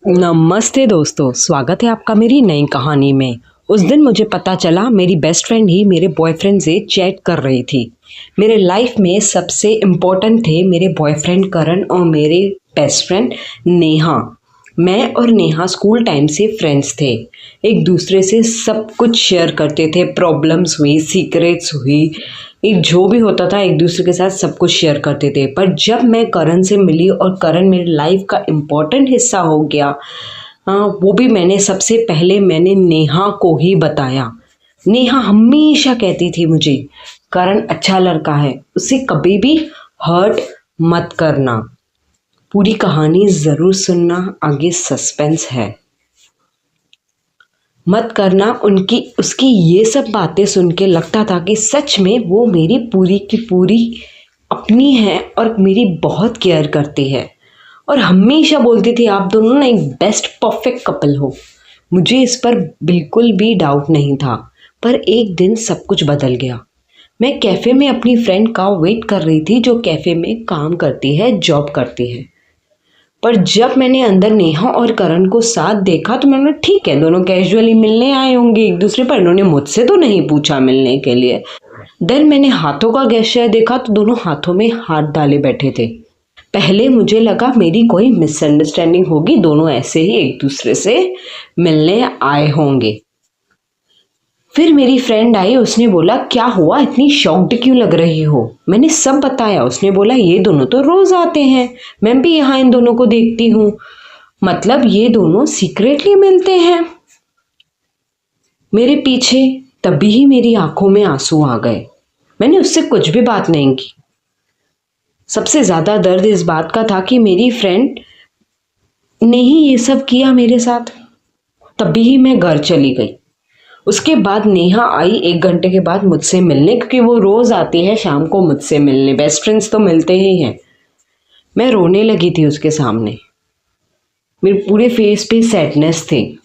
नमस्ते दोस्तों, स्वागत है आपका मेरी नई कहानी में। उस दिन मुझे पता चला मेरी बेस्ट फ्रेंड ही मेरे बॉयफ्रेंड से चैट कर रही थी। मेरे लाइफ में सबसे इम्पोर्टेंट थे मेरे बॉयफ्रेंड करण और मेरे बेस्ट फ्रेंड नेहा। मैं और नेहा स्कूल टाइम से फ्रेंड्स थे। एक दूसरे से सब कुछ शेयर करते थे, प्रॉब्लम्स हुई, सीक्रेट्स हुई, एक जो भी होता था एक दूसरे के साथ सब कुछ शेयर करते थे। पर जब मैं करण से मिली और करण मेरी लाइफ का इम्पोर्टेंट हिस्सा हो गया, वो भी सबसे पहले मैंने नेहा को ही बताया। नेहा हमेशा कहती थी मुझे, करण अच्छा लड़का है, उसे कभी भी हर्ट मत करना। पूरी कहानी ज़रूर सुनना, आगे सस्पेंस है। मत करना। उसकी ये सब बातें सुन के लगता था कि सच में वो मेरी पूरी की पूरी अपनी है और मेरी बहुत केयर करती है और हमेशा बोलती थी आप दोनों ना एक बेस्ट परफेक्ट कपल हो। मुझे इस पर बिल्कुल भी डाउट नहीं था। पर एक दिन सब कुछ बदल गया। मैं कैफ़े में अपनी फ्रेंड का वेट कर रही थी जो कैफ़े में काम करती है, जॉब करती है। पर जब मैंने अंदर नेहा और करण को साथ देखा तो मैंने ठीक है, दोनों कैजुअली मिलने आए होंगे एक दूसरे पर, इन्होंने मुझसे तो नहीं पूछा मिलने के लिए। देन मैंने हाथों का गेस्चर देखा तो दोनों हाथों में हाथ डाले बैठे थे। पहले मुझे लगा मेरी कोई मिसअंडरस्टैंडिंग होगी, दोनों ऐसे ही एक दूसरे से मिलने आए होंगे। फिर मेरी फ्रेंड आई, उसने बोला क्या हुआ, इतनी शॉक्ड क्यों लग रही हो। मैंने सब बताया। उसने बोला ये दोनों तो रोज आते हैं, मैं भी यहाँ इन दोनों को देखती हूँ, मतलब ये दोनों सीक्रेटली मिलते हैं। मेरे पीछे तभी ही मेरी आंखों में आंसू आ गए। मैंने उससे कुछ भी बात नहीं की। सबसे ज्यादा दर्द इस बात का था कि मेरी फ्रेंड ने ही ये सब किया मेरे साथ। तभी ही मैं घर चली गई। उसके बाद नेहा आई 1 घंटे के बाद मुझसे मिलने, क्योंकि वो रोज आती है शाम को मुझसे मिलने, बेस्ट फ्रेंड्स तो मिलते ही हैं। मैं रोने लगी थी उसके सामने। मेरे पूरे फेस पे सैडनेस थी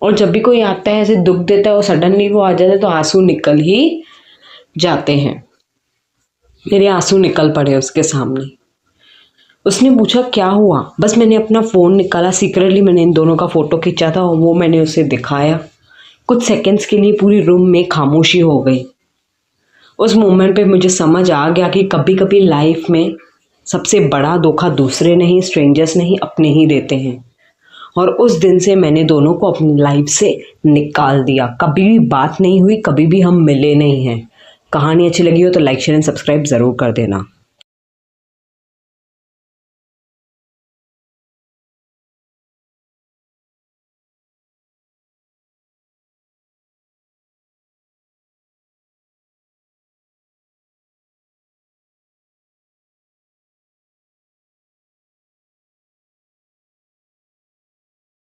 और जब भी कोई आता है ऐसे दुख देता है और सडनली वो आ जाता है तो आंसू निकल ही जाते हैं। मेरे आंसू निकल पड़े उसके सामने। उसने पूछा क्या हुआ, बस मैंने अपना फ़ोन निकाला, सीक्रेटली मैंने इन दोनों का फ़ोटो खींचा था और वो मैंने उसे दिखाया। कुछ सेकंड्स के लिए पूरी रूम में खामोशी हो गई। उस मोमेंट पे मुझे समझ आ गया कि कभी कभी लाइफ में सबसे बड़ा धोखा दूसरे नहीं, स्ट्रेंजर्स नहीं, अपने ही देते हैं। और उस दिन से मैंने दोनों को अपनी लाइफ से निकाल दिया। कभी भी बात नहीं हुई, कभी भी हम मिले नहीं हैं। कहानी अच्छी लगी हो तो लाइक शेयर एंड सब्सक्राइब ज़रूर कर देना।